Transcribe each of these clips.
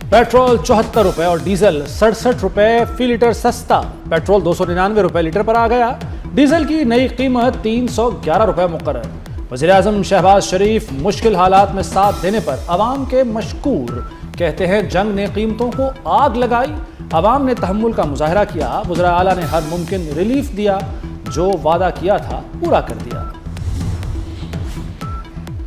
Petrol 74 रुपए और diesel 67 रुपए फी लीटर सस्ता। पेट्रोल 299 रुपए लीटर पर आ गया। डीजल की नई कीमत 311 रुपए मुकर्रर। वज़ीर-ए-आज़म शहबाज शरीफ मुश्किल हालात में साथ देने पर अवाम के मशकूर। कहते हैं जंग ने कीमतों को आग लगाई, अवाम ने तहम्मुल का मुजाहरा किया। वज़ीर आला ने हर मुमकिन रिलीफ दिया, जो वादा किया था पूरा कर दिया।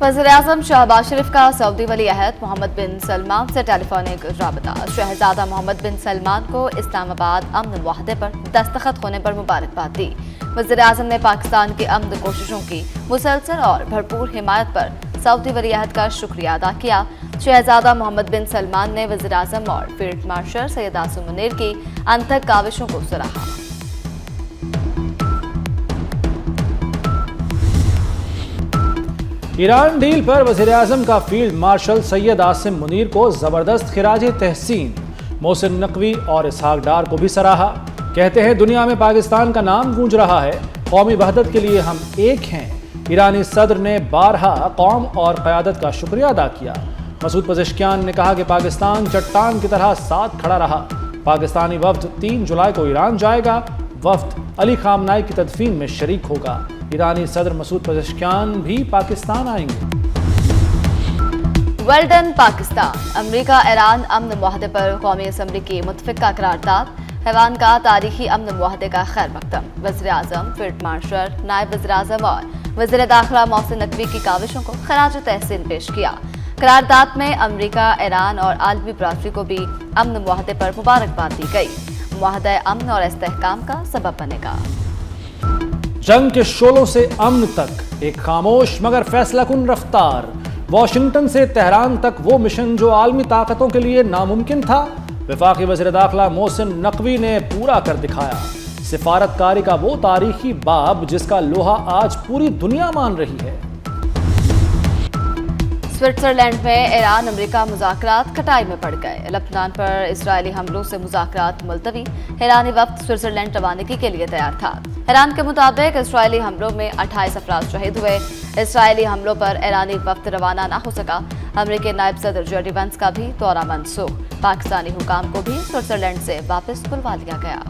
वज़ीर-ए-आज़म शहबाज शरीफ का सऊदी वली अहद मोहम्मद बिन सलमान से टेलीफोनिक राबता। शहजादा मोहम्मद बिन सलमान को इस्लामाबाद अमन मुआहदे पर दस्तखत होने पर मुबारकबाद दी। वज़ीर-ए-आज़म ने पाकिस्तान की अमन कोशिशों की मुसलसल और भरपूर हिमायत पर सऊदी वली अहद का शुक्रिया अदा किया। शहजादा मोहम्मद बिन सलमान ने वज़ीर-ए-आज़म और फील्ड मार्शल सैयद आसिम मुनीर की अनथक काविशों को सराहा। ईरान डील पर वज़ीर-ए-आज़म का फील्ड मार्शल सैयद आसिम मुनीर को जबरदस्त खिराजे तहसीन। मोहसिन नकवी और इसहाक डार को भी सराहा। कहते हैं दुनिया में पाकिस्तान का नाम गूंज रहा है, कौमी वहदत के लिए हम एक हैं। ईरानी सदर ने बारहा कौम और क़यादत का शुक्रिया अदा किया। मसूद पज़ेश्कियान ने कहा कि पाकिस्तान चट्टान की तरह साथ खड़ा रहा। पाकिस्तानी वफ्द 3 जुलाई को ईरान जाएगा। वफ्द अली खामनाई की तदफीन में शरीक होगा। ईरानी सदर मसूद पज़ेश्कियान भी पाकिस्तान आएंगे। Well done Pakistan. अमरीका ईरान अमन मुआहदे पर कौमी असम्बली की मुतफ़िक़ा करारदाद। हैवान का तारीखी अमन मुआहदे का खैर मकदम। वज़ीर-ए-आज़म, फील्ड मार्शल, नायब वज़ीर-ए-आज़म और वज़ीर दाखिला मोहसिन नकवी की काविशों को खराज तहसीन पेश किया। करारदाद में अमरीका, ईरान और आलमी बरादरी को भी अमन मुआहदे पर मुबारकबाद दी गई। मुआहदा अमन और इस्तेहकाम का सबब बनेगा। जंग के शोलों से अमन तक एक खामोश मगर फैसलाकुन रफ्तार। वाशिंगटन से तेहरान तक वो मिशन जो आलमी ताकतों के लिए नामुमकिन था, वफाकी वज़ीर दाखिला मोहसिन नकवी ने पूरा कर दिखाया। सिफारतकारी का वो तारीखी बाब जिसका लोहा आज पूरी दुनिया मान रही है। स्विट्जरलैंड में ईरान अमेरिका मुज़ाकरात खटाई में पड़ गए। लबनान पर इजरायली हमलों से मुज़ाकरात मुलतवी। ईरानी वफ्द स्विट्जरलैंड रवानगी के लिए तैयार था। ईरान के मुताबिक इजरायली हमलों में 28 अफराद शहीद हुए। इजरायली हमलों पर ईरानी वफ्द रवाना न हो सका। अमरीकी नायब सदर जेडी वेंस का भी दौरा मनसूख। पाकिस्तानी हुकाम को भी स्विट्जरलैंड से वापस बुलवा लिया गया।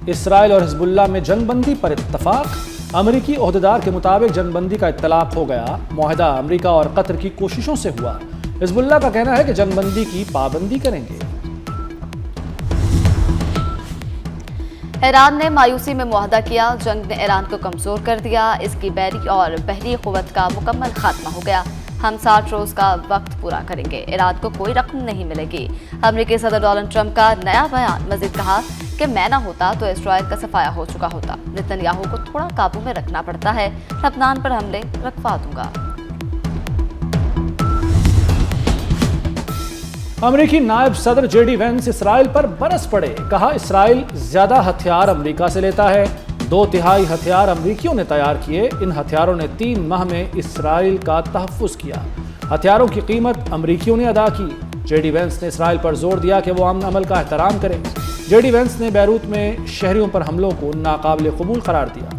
इसराइल और हिजबुल्लाह में जंगबंदी पर इत्तफाक। अमरीकी ओहदेदार के मुताबिक जंगबंदी का इत्तलाक हो गया। मुआहदा अमरीका और कतर की कोशिशों से हुआ। हिजबुल्लाह का कहना है कि जंगबंदी की पाबंदी करेंगे। ईरान ने मायूसी में मुआहदा किया। जंग ने ईरान को कमजोर कर दिया। इसकी बहरी और बहरी कुव्वत का मुकम्मल खात्मा हो गया। हम 60 रोज का वक्त पूरा करेंगे। ईरान को कोई रकम नहीं मिलेगी। अमेरिकी सदर डोनाल्ड ट्रंप का नया बयान। मजीद कहा कि मैं ना होता तो इसराइल का सफाया हो चुका होता। नेतन्याहू को थोड़ा काबू में रखना पड़ता है। लबनान पर हमले रखवा दूंगा। अमेरिकी नायब सदर जेडी वेंस इसराइल पर बरस पड़े। कहा इसराइल ज्यादा हथियार अमेरिका से लेता है। 2/3 हथियार अमेरिकियों ने तैयार किए। इन हथियारों ने 3 माह में इसराइल का तहफ़्फ़ुज़ किया। हथियारों की कीमत अमेरिकियों ने अदा की। जेडी वेंस ने इसराइल पर जोर दिया कि वो अमन अमल का एहतराम करे। जेडी वेंस ने बैरूत में शहरियों पर हमलों को नाकाबिल कबूल करार दिया।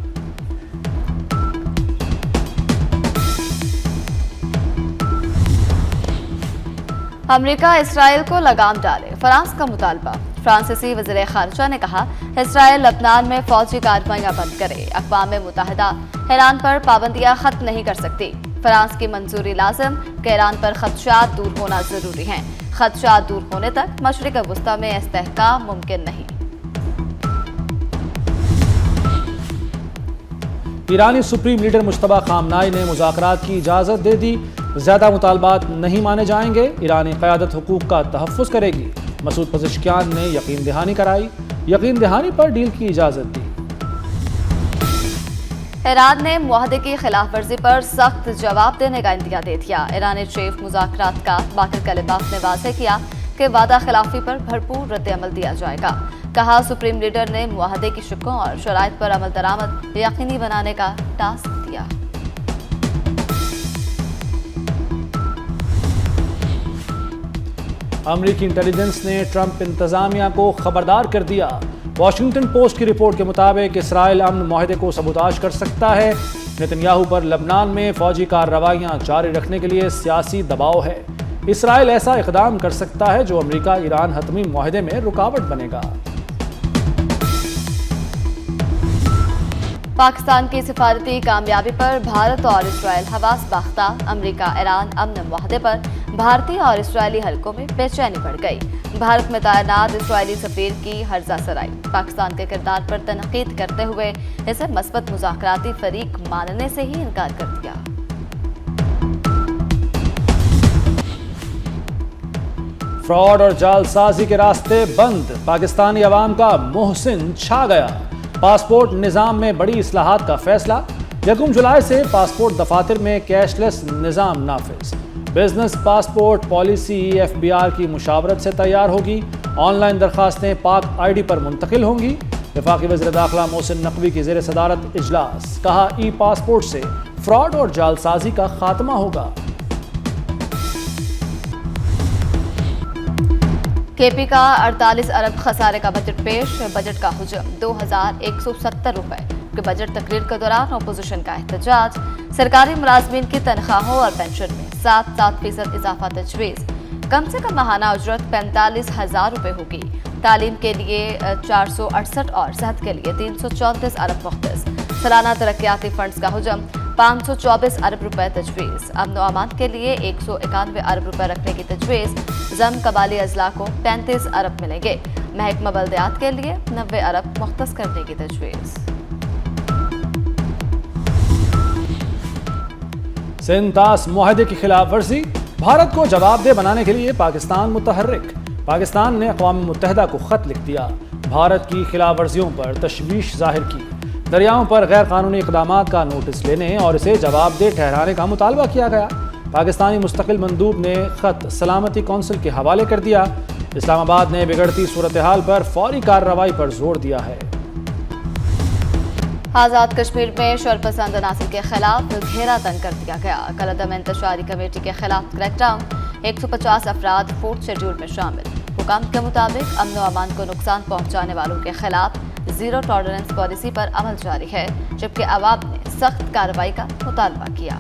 अमेरिका इसराइल को लगाम डाले, फ्रांस का मुतालबा। फ्रांसीसी वज़ीर ख़ारिजा ने कहा इसराइल लबनान में फौजी कार्रवाइयां बंद करे। अक़वाम मुत्तहिदा ईरान पर पाबंदियां खत्म नहीं कर सकती। फ्रांस की मंजूरी लाजिम कि ईरान पर खदशात दूर होना जरूरी हैं। खदशात दूर होने तक मशरिक़ वुस्ता में इस्तेहकाम मुमकिन नहीं। ईरानी सुप्रीम लीडर मुश्तबा खामनाई ने मुज़ाकरात की इजाज़त दे दी। ज़्यादा मुतालबात नहीं माने जाएंगे। ईरानी क़यादत हुकूक का तहफ़्फ़ुज़ करेगी। मसूद पज़ेश्कियान ने यकीन दहानी कराई। यकीन दहानी पर डील की इजाज़त दी। ईरान ने मुआहदे की खिलाफ वर्जी पर सख्त जवाब देने का इंदिया दे दिया। ईरानी चीफ मुज़ाकरात का बाकिर कलिमात ने वाज़ेह किया कि वादा खिलाफी पर भरपूर रद्द-ए-अमल दिया जाएगा। कहा सुप्रीम लीडर ने मुआहदे की शिकों और शराइत पर अमल दरामद यकीनी बनाने का टास्क दिया। अमरीकी इंटेलिजेंस ने ट्रंप इंतजामिया को खबरदार कर दिया। वॉशिंगटन पोस्ट की रिपोर्ट के मुताबिक इसराइल अमन मुआहदे को सबूताज कर सकता है। नेतन्याहू पर लबनान में फौजी कार्रवाइयां जारी रखने के लिए सियासी दबाव है। इसराइल ऐसा इकदाम कर सकता है जो अमेरिका ईरान हतमी मुआहदे में रुकावट बनेगा। पाकिस्तान की सिफारती कामयाबी पर भारत और इसराइल हवास बाख्ता। अमेरिका ईरान अमन मुआहदे पर भारतीय और इसराइली हलकों में बेचैनी बढ़ गई। भारत में तैनात इसराइली सफीर की हर्जा सराई पाकिस्तान के किरदार पर तनकीद करते हुए इसे मस्बत मुज़ाकराती फरीक मानने से ही इनकार कर दिया। फ्रॉड और जालसाजी के रास्ते बंद, पाकिस्तानी अवाम का मोहसिन छा गया। पासपोर्ट निज़ाम में बड़ी इस्लाहात का फैसला। 1 जुलाई से पासपोर्ट दफातर में कैशलेस निज़ाम नाफिज। बिजनेस पासपोर्ट पॉलिसी FBR की मुशावरत से तैयार होगी। ऑनलाइन दरखास्तें पाक ID पर मुंतकिल होंगी। वफाकी वज़ीर दाखिला मोहसिन नकवी की ज़ेर सदारत इजलास। कहा ई-पासपोर्ट से फ्रॉड और जालसाजी का खात्मा होगा। KP का 48 अरब खसारे का बजट पेश। बजट का हुजम 2170 रुपए के बजट तकरीर के दौरान अपोजिशन का एहतजाज। सरकारी मुलाजमीन की तनख्वाहों और पेंशन में 7% इजाफा तजवीज़। कम से कम माहाना उजरत 45,000 रुपए होगी। तालीम के लिए 468 और सेहत के लिए 334 अरब मुख्तस। सालाना तरक्याती फंड्स का हुजम 524 अरब रुपए तजवीज़। अमन व अमान के लिए 191 अरब रुपए रखने की तजवीज़। जम कबाली अजला को 35 अरब मिलेंगे। महकमा बल्दियात के लिए 90 अरब मुख्तस करने की तजवीज़। सिंतास मुआहदे की खिलाफ वर्जी, भारत को जवाबदेह बनाने के लिए पाकिस्तान मुतहर्रिक। पाकिस्तान ने अक़वाम मुत्तहिदा को खत लिख दिया। भारत की खिलाफ वर्जियों पर तशवीश जाहिर की। दरियाओं पर गैर कानूनी इक़दामात का नोटिस लेने और इसे जवाबदेह ठहराने का मुतालबा किया गया। पाकिस्तानी मुस्तकिल मंदूब ने खत सलामती कौंसिल के हवाले कर दिया। इस्लामाबाद ने बिगड़ती सूरत हाल पर फौरी कार्रवाई पर जोर दिया है। आज़ाद कश्मीर में शरपसंद अनासर के खिलाफ घेरा तंग कर दिया गया। कलअदम इंतशारी कमेटी के खिलाफ क्रैकडाउन। 150 अफराद 4th शेड्यूल में शामिल। हुकाम के मुताबिक अमन व अमान को नुकसान पहुंचाने वालों के खिलाफ जीरो टॉलरेंस पॉलिसी पर अमल जारी है, जबकि अवाम ने सख्त कार्रवाई का मुतालबा किया।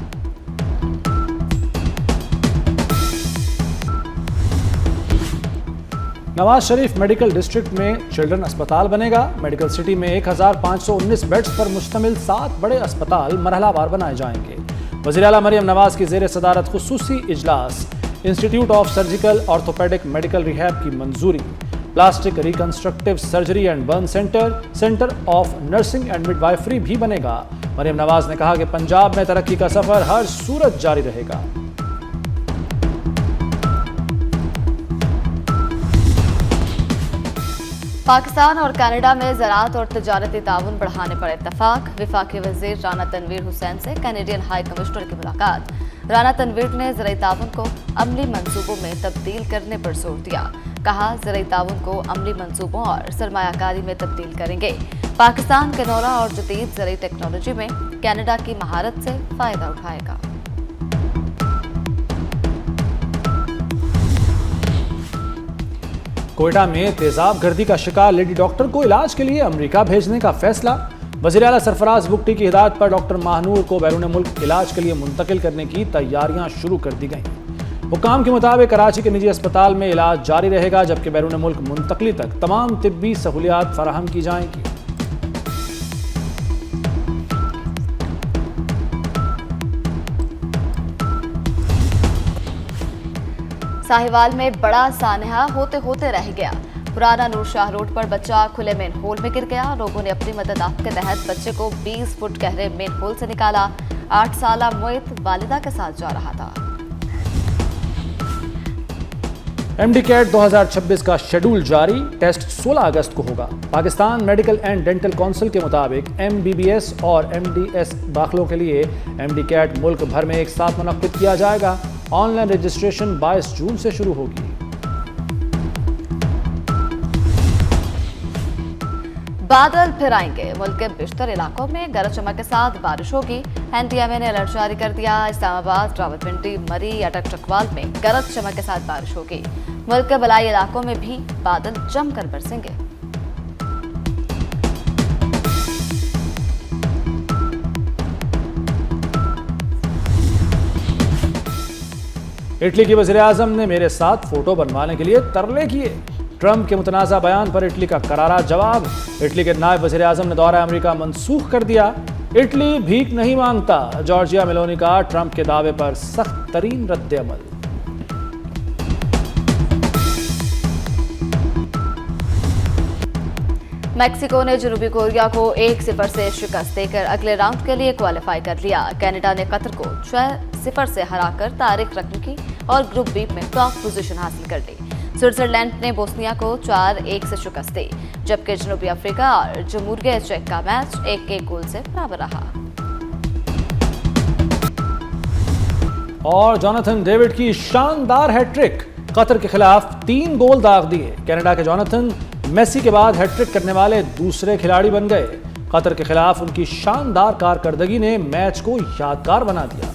नवाज शरीफ मेडिकल डिस्ट्रिक्ट में चिल्ड्रन अस्पताल बनेगा। मेडिकल सिटी में 1519 बेड्स पर मुश्तमिल 7 बड़े अस्पताल मरहलावार बनाए जाएंगे। वज़ीर आला मरियम नवाज की ज़ेर सदारत खुसूसी इजलास। Institute of surgical orthopaedic medical rehab की मंजूरी। Plastic reconstructive surgery and burn centre, centre of nursing and midwifery भी बनेगा। मरियम नवाज ने कहा कि पंजाब में तरक्की का सफर हर सूरत जारी रहेगा। पाकिस्तान और कनाडा में ज़राअत और तिजारती ताउन बढ़ाने पर इत्तफाक। वफाकी वज़ीर राना तनवीर हुसैन से कैनेडियन हाई कमिश्नर की मुलाकात। राना तनवीर ने ज़राई ताउन को अमली मंसूबों में तब्दील करने पर जोर दिया। कहा ज़राई ताउन को अमली मंसूबों और सरमायाकारी में तब्दील करेंगे। पाकिस्तान कैनोला और जदीद ज़राई टेक्नोलॉजी में कनाडा की महारत से फ़ायदा उठाएगा। कोयटा में तेजाब गर्दी का शिकार लेडी डॉक्टर को इलाज के लिए अमेरिका भेजने का फैसला। वज़ीर आला सरफराज बुगटी की हिदायत पर डॉक्टर महानूर को बैरून मुल्क इलाज के लिए मुंतकिल करने की तैयारियां शुरू कर दी गईं। हुकाम के मुताबिक कराची के निजी अस्पताल में इलाज जारी रहेगा, जबकि बैरून मुल्क मुंतकली तक तमाम तिब्बी सहूलियात फराहम की जाएंगी। साहिवाल में बड़ा सानहा होते होते रह गया। पुराना नूर शाह रोड पर बच्चा खुले मेन होल में गिर गया। लोगों ने अपनी मदद के तहत बच्चे को 20 फुट गहरे मेन होल से निकाला। 8 साला मोइत वालिदा के साथ जा रहा था। MD-CAT 2026 का शेड्यूल जारी। टेस्ट 16 अगस्त को होगा। Pakistan medical and dental council के मुताबिक MBBS और MDS दाखिलों के लिए MD-CAT मुल्क भर में एक साथ मुनक्किद किया जाएगा। ऑनलाइन रजिस्ट्रेशन 22 जून से शुरू होगी। बादल फिर आएंगे। मुल्क के बेशतर इलाकों में गरज चमक के साथ बारिश होगी। NTMA ने अलर्ट जारी कर दिया। इस्लामाबाद, रावलपिंडी, मरी, अटक चकवाल में गरज चमक के साथ बारिश होगी। मुल्क के बलाई इलाकों में भी बादल जमकर बरसेंगे। इटली की वज़ीर-ए-आज़म ने मेरे साथ फोटो बनवाने के लिए तरले किए। ट्रंप के मुतनाज़ा बयान पर इटली का करारा जवाब। इटली के नायब वज़ीर-ए-आज़म ने दौरा अमेरिका मनसूख कर दिया। इटली भीख नहीं मांगता। जॉर्जिया मेलोनी का ट्रंप के दावे पर सख्त तरीन रद्द-ए-अमल। मैक्सिको ने जनूबी कोरिया को 1-0 से शिकस्त देकर अगले राउंड के लिए क्वालिफाई कर लिया। कनाडा ने कतर को 6-0 से हराकर तारीख रकम की और ग्रुप बी में टॉप पोजीशन हासिल कर ली। स्विट्जरलैंड ने बोस्निया को 4-1 से शिकस्त दी, जबकि जनूबी अफ्रीका और जमहूरिया चेक का मैच 1-1 गोल से बराबर रहा। और जोनाथन डेविड की शानदार हैट्रिक। कतर के खिलाफ 3 गोल दाग दिए। कनाडा के जोनाथन मेसी के बाद हैट्रिक करने वाले दूसरे खिलाड़ी बन गए। कतर के खिलाफ उनकी शानदार कारकर्दगी ने मैच को यादगार बना दिया।